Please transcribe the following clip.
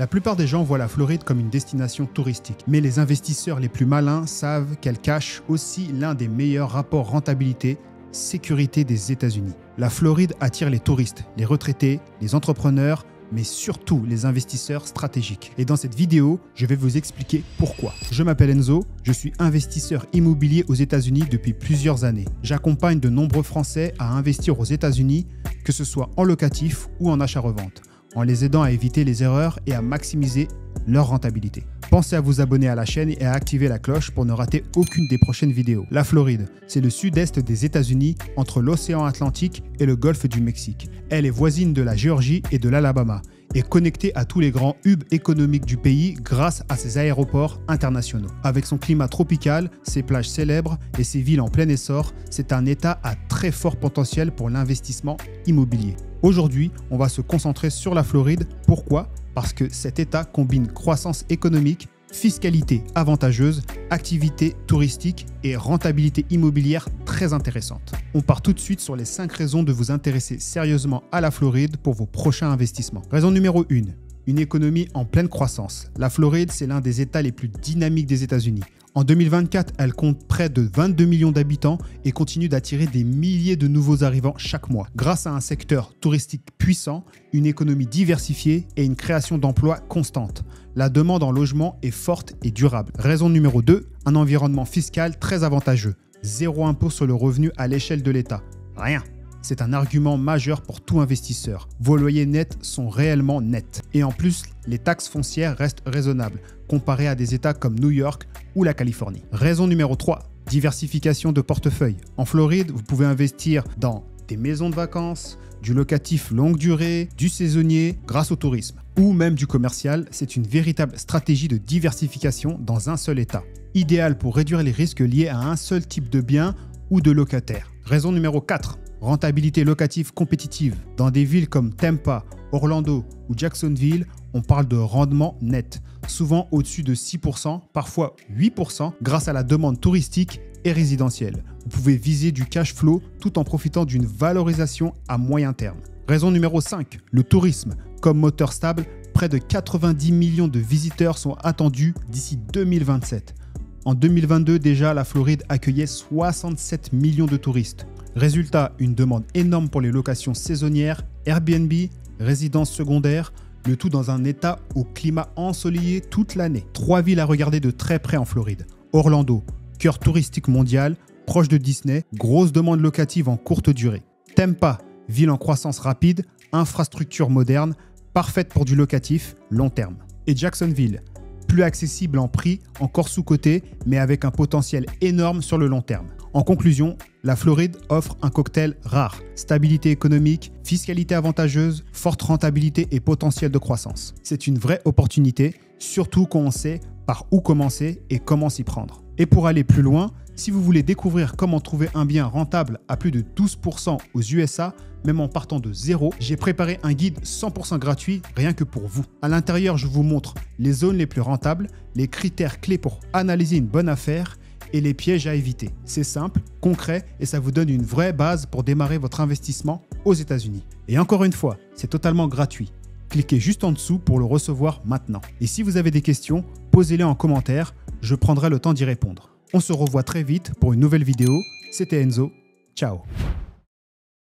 La plupart des gens voient la Floride comme une destination touristique, mais les investisseurs les plus malins savent qu'elle cache aussi l'un des meilleurs rapports rentabilité-sécurité des États-Unis. La Floride attire les touristes, les retraités, les entrepreneurs, mais surtout les investisseurs stratégiques. Et dans cette vidéo, je vais vous expliquer pourquoi. Je m'appelle Enzo, je suis investisseur immobilier aux États-Unis depuis plusieurs années. J'accompagne de nombreux Français à investir aux États-Unis, que ce soit en locatif ou en achat-revente, en les aidant à éviter les erreurs et à maximiser leur rentabilité. Pensez à vous abonner à la chaîne et à activer la cloche pour ne rater aucune des prochaines vidéos. La Floride, c'est le sud-est des États-Unis, entre l'océan Atlantique et le golfe du Mexique. Elle est voisine de la Géorgie et de l'Alabama et connectée à tous les grands hubs économiques du pays grâce à ses aéroports internationaux. Avec son climat tropical, ses plages célèbres et ses villes en plein essor, c'est un État à très fort potentiel pour l'investissement immobilier. Aujourd'hui, on va se concentrer sur la Floride. Pourquoi ? Parce que cet État combine croissance économique, fiscalité avantageuse, activité touristique et rentabilité immobilière très intéressante. On part tout de suite sur les 5 raisons de vous intéresser sérieusement à la Floride pour vos prochains investissements. Raison numéro 1, une économie en pleine croissance. La Floride, c'est l'un des États les plus dynamiques des États-Unis. En 2024, elle compte près de 22 millions d'habitants et continue d'attirer des milliers de nouveaux arrivants chaque mois. Grâce à un secteur touristique puissant, une économie diversifiée et une création d'emplois constante, la demande en logement est forte et durable. Raison numéro 2, un environnement fiscal très avantageux. 0 impôt sur le revenu à l'échelle de l'État. Rien. C'est un argument majeur pour tout investisseur. Vos loyers nets sont réellement nets. Et en plus, les taxes foncières restent raisonnables, comparées à des États comme New York ou la Californie. Raison numéro 3, diversification de portefeuille. En Floride, vous pouvez investir dans des maisons de vacances, du locatif longue durée, du saisonnier grâce au tourisme, ou même du commercial. C'est une véritable stratégie de diversification dans un seul État. Idéal pour réduire les risques liés à un seul type de bien ou de locataire. Raison numéro 4, rentabilité locative compétitive. Dans des villes comme Tampa, Orlando ou Jacksonville, on parle de rendement net, souvent au-dessus de 6%, parfois 8%, grâce à la demande touristique et résidentielle. Vous pouvez viser du cash flow tout en profitant d'une valorisation à moyen terme. Raison numéro 5, le tourisme. Comme moteur stable, près de 90 millions de visiteurs sont attendus d'ici 2027. En 2022, déjà, la Floride accueillait 67 millions de touristes. Résultat, une demande énorme pour les locations saisonnières, Airbnb, résidences secondaires, le tout dans un état au climat ensoleillé toute l'année. 3 villes à regarder de très près en Floride. Orlando, cœur touristique mondial, proche de Disney, grosse demande locative en courte durée. Tampa, ville en croissance rapide, infrastructure moderne, parfaite pour du locatif long terme. Et Jacksonville, plus accessible en prix, encore sous-coté, mais avec un potentiel énorme sur le long terme. En conclusion, la Floride offre un cocktail rare. Stabilité économique, fiscalité avantageuse, forte rentabilité et potentiel de croissance. C'est une vraie opportunité, surtout quand on sait par où commencer et comment s'y prendre. Et pour aller plus loin, si vous voulez découvrir comment trouver un bien rentable à plus de 12% aux USA, même en partant de zéro, j'ai préparé un guide 100% gratuit rien que pour vous. À l'intérieur, je vous montre les zones les plus rentables, les critères clés pour analyser une bonne affaire et les pièges à éviter. C'est simple, concret et ça vous donne une vraie base pour démarrer votre investissement aux États-Unis. Et encore une fois, c'est totalement gratuit. Cliquez juste en dessous pour le recevoir maintenant. Et si vous avez des questions, posez-les en commentaire, je prendrai le temps d'y répondre. On se revoit très vite pour une nouvelle vidéo. C'était Enzo. Ciao.